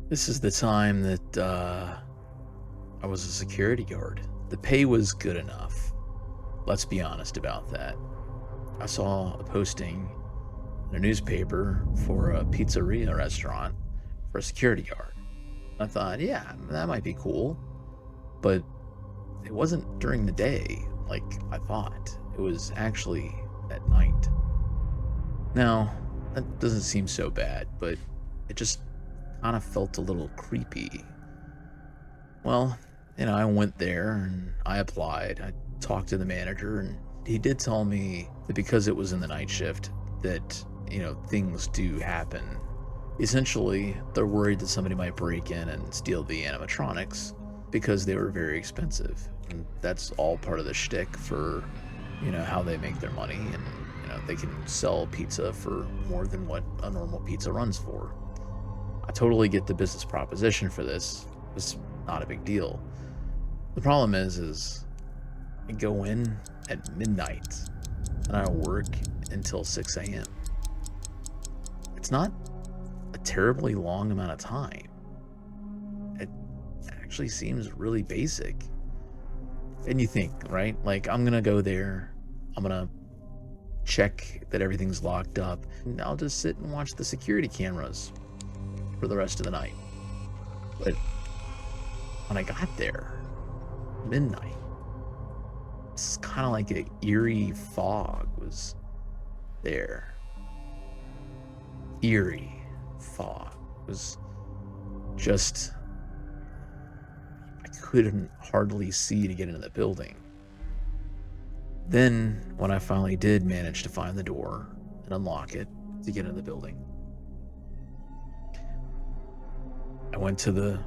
This is the time that I was a security guard. The pay was good enough. Let's be honest about that. I saw a posting in a newspaper for a pizzeria restaurant for a security guard. I thought, yeah, that might be cool. But it wasn't during the day like I thought. It was actually at night. Now, that doesn't seem so bad, but it just kind of felt a little creepy. Well, I went there and I applied. I talked to the manager, and he did tell me that because it was in the night shift, that, things do happen. Essentially, they're worried that somebody might break in and steal the animatronics because they were very expensive. And that's all part of the shtick for, how they make their money. And, they can sell pizza for more than what a normal pizza runs for. I totally get the business proposition for this. It's not a big deal. The problem is I go in at midnight and I work until 6 a.m. It's not a terribly long amount of time. It actually seems really basic. And you think, right? Like, I'm gonna go there, I'm gonna check that everything's locked up, and I'll just sit and watch the security cameras for the rest of the night. But when I got there, midnight, it's kind of like an eerie fog was there. Eerie fog. It was just, I couldn't hardly see to get into the building. Then, when I finally did manage to find the door and unlock it to get into the building, I went to the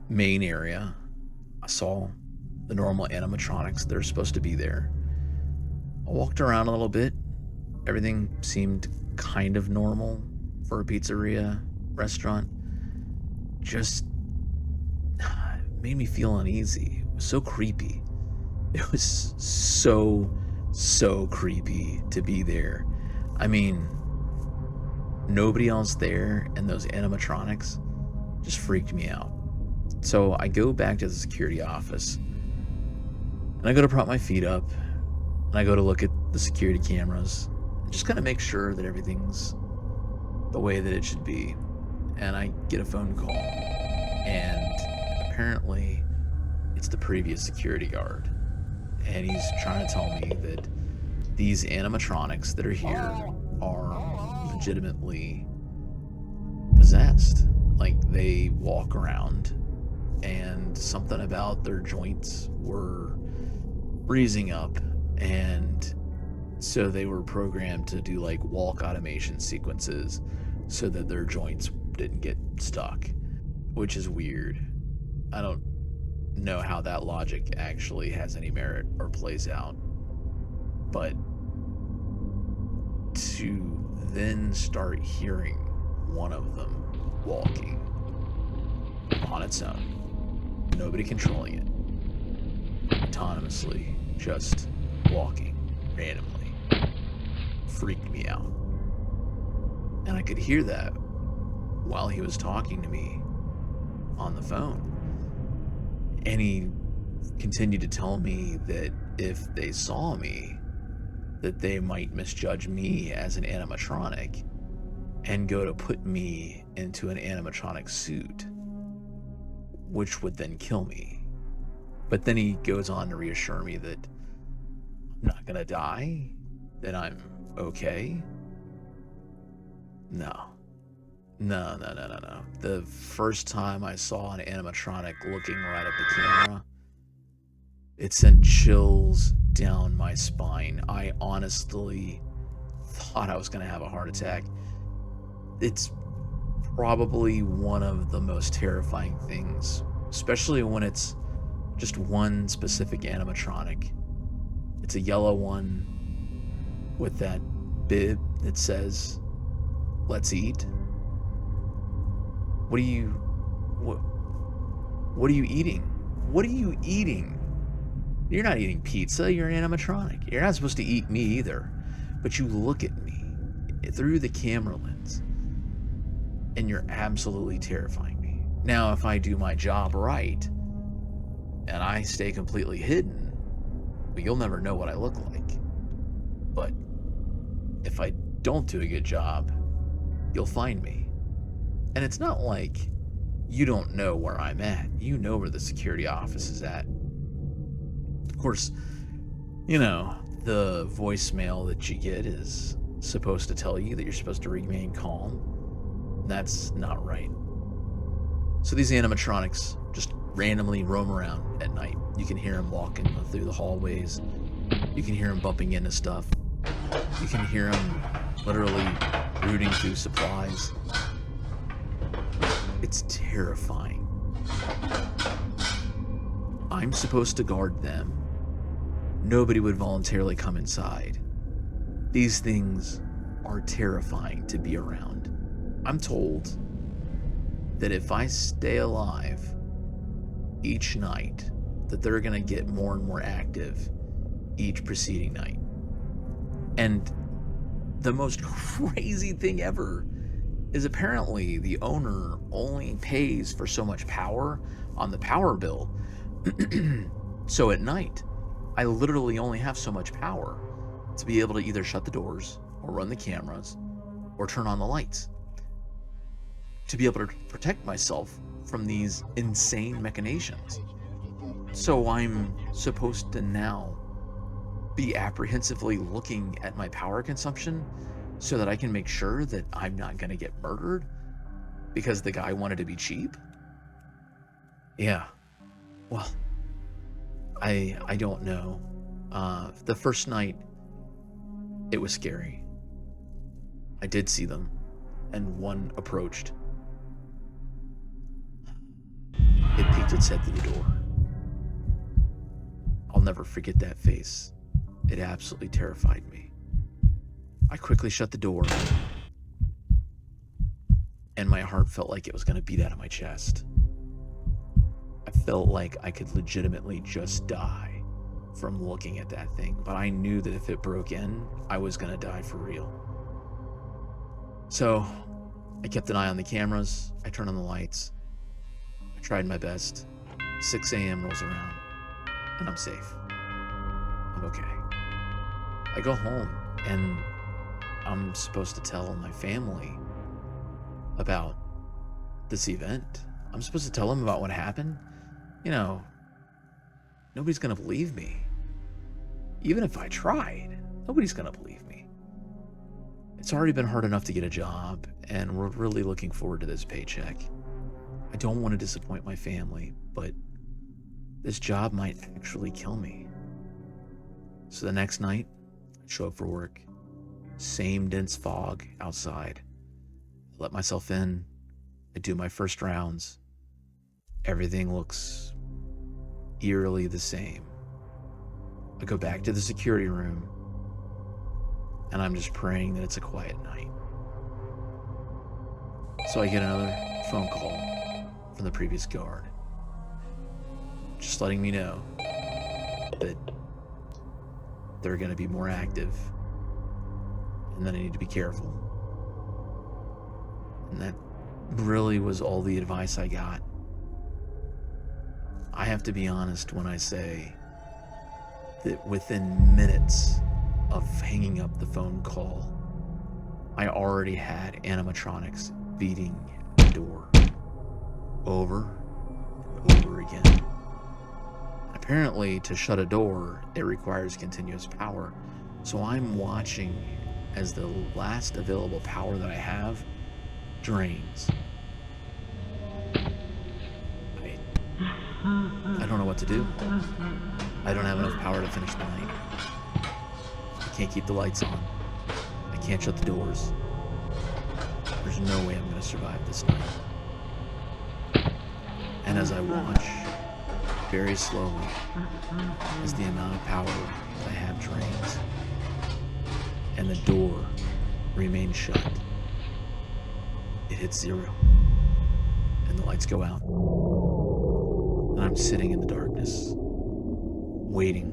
main area. I saw the normal animatronics that are supposed to be there. I walked around a little bit. Everything seemed kind of normal for a pizzeria restaurant. Just made me feel uneasy. It was so creepy. It was so creepy to be there. I mean, nobody else there, and those animatronics just freaked me out. So I go back to the security office, and I go to prop my feet up, and I go to look at the security cameras, and just kind of make sure that everything's the way that it should be. And I get a phone call, and apparently it's the previous security guard. And he's trying to tell me that these animatronics that are here are legitimately possessed. Like, they walk around and something about their joints were freezing up, and so they were programmed to do like walk automation sequences so that their joints didn't get stuck, which is weird. I don't know how that logic actually has any merit or plays out, but to then start hearing one of them walking on its own, nobody controlling it, autonomously just walking randomly, freaked me out. And I could hear that while he was talking to me on the phone. And he continued to tell me that if they saw me, that they might misjudge me as an animatronic and go to put me into an animatronic suit, which would then kill me. But then he goes on to reassure me that I'm not gonna die, that I'm okay. No. No. The first time I saw an animatronic looking right at the camera, it sent chills down my spine. I honestly thought I was going to have a heart attack. It's probably one of the most terrifying things, especially when it's just one specific animatronic. It's a yellow one with that bib that says, "Let's eat." What are you eating? What are you eating? You're not eating pizza, you're an animatronic. You're not supposed to eat me either. But you look at me through the camera lens, and you're absolutely terrifying me. Now, if I do my job right and I stay completely hidden, well, you'll never know what I look like. But if I don't do a good job, you'll find me. And it's not like you don't know where I'm at. You know where the security office is at. Of course, you know, the voicemail that you get is supposed to tell you that you're supposed to remain calm. That's not right. So these animatronics just randomly roam around at night. You can hear them walking through the hallways. You can hear them bumping into stuff. You can hear them literally rooting through supplies. It's terrifying. I'm supposed to guard them. Nobody would voluntarily come inside. These things are terrifying to be around. I'm told that if I stay alive each night, that they're gonna get more and more active each preceding night. And the most crazy thing ever is apparently the owner only pays for so much power on the power bill. So at night, I literally only have so much power to be able to either shut the doors or run the cameras or turn on the lights to be able to protect myself from these insane machinations. So I'm supposed to now be apprehensively looking at my power consumption so that I can make sure that I'm not going to get murdered because the guy wanted to be cheap? Yeah. Well, I don't know. The first night, it was scary. I did see them, and one approached. It peeked its head through the door. I'll never forget that face. It absolutely terrified me. I quickly shut the door, and my heart felt like it was going to beat out of my chest. I felt like I could legitimately just die from looking at that thing, but I knew that if it broke in, I was going to die for real. So I kept an eye on the cameras. I turned on the lights. I tried my best. 6 a.m. rolls around, and I'm safe. I'm okay. I go home, and I'm supposed to tell my family about this event. I'm supposed to tell them about what happened. You know, nobody's gonna believe me. Even if I tried, nobody's gonna believe me. It's already been hard enough to get a job, and we're really looking forward to this paycheck. I don't want to disappoint my family, but this job might actually kill me. So the next night, I show up for work. Same dense fog outside. I let myself in. I do my first rounds. Everything looks eerily the same. I go back to the security room, and I'm just praying that it's a quiet night. So I get another phone call from the previous guard, just letting me know that they're going to be more active and that I need to be careful. And that really was all the advice I got. I have to be honest when I say that within minutes of hanging up the phone call, I already had animatronics beating the door over and over again. Apparently, to shut a door, it requires continuous power. So I'm watching as the last available power that I have drains. I don't know what to do. I don't have enough power to finish the night. I can't keep the lights on. I can't shut the doors. There's no way I'm going to survive this night. And as I watch, very slowly, as the amount of power that I have drains, and the door remains shut, it hits 0, and the lights go out. And I'm sitting in the darkness, waiting,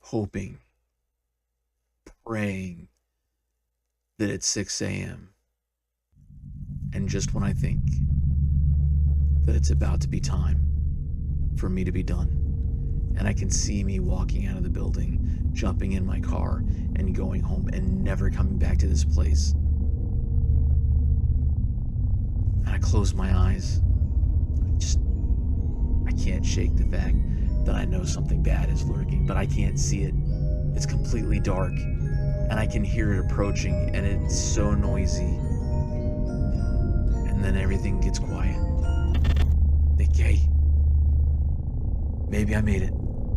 hoping, praying that it's 6 a.m. And just when I think that it's about to be time for me to be done, and I can see me walking out of the building, jumping in my car, and going home and never coming back to this place. And I close my eyes. I can't shake the fact that I know something bad is lurking, but I can't see it. It's completely dark, and I can hear it approaching, and it's so noisy. And then everything gets quiet. Think, hey, maybe I made it.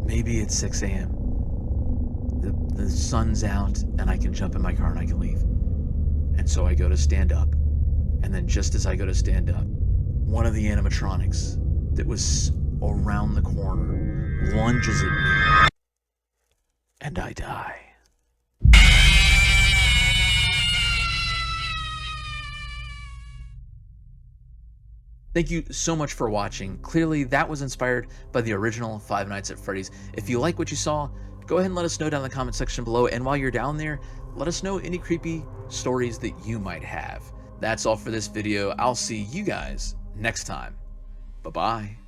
Maybe it's 6 a.m. The sun's out, and I can jump in my car and I can leave. And so I go to stand up, and then just as I go to stand up, one of the animatronics that was around the corner lunges at me, and I die. Thank you so much for watching. Clearly, that was inspired by the original Five Nights at Freddy's. If you like what you saw, go ahead and let us know down in the comment section below. And while you're down there, let us know any creepy stories that you might have. That's all for this video. I'll see you guys next time. Bye-bye.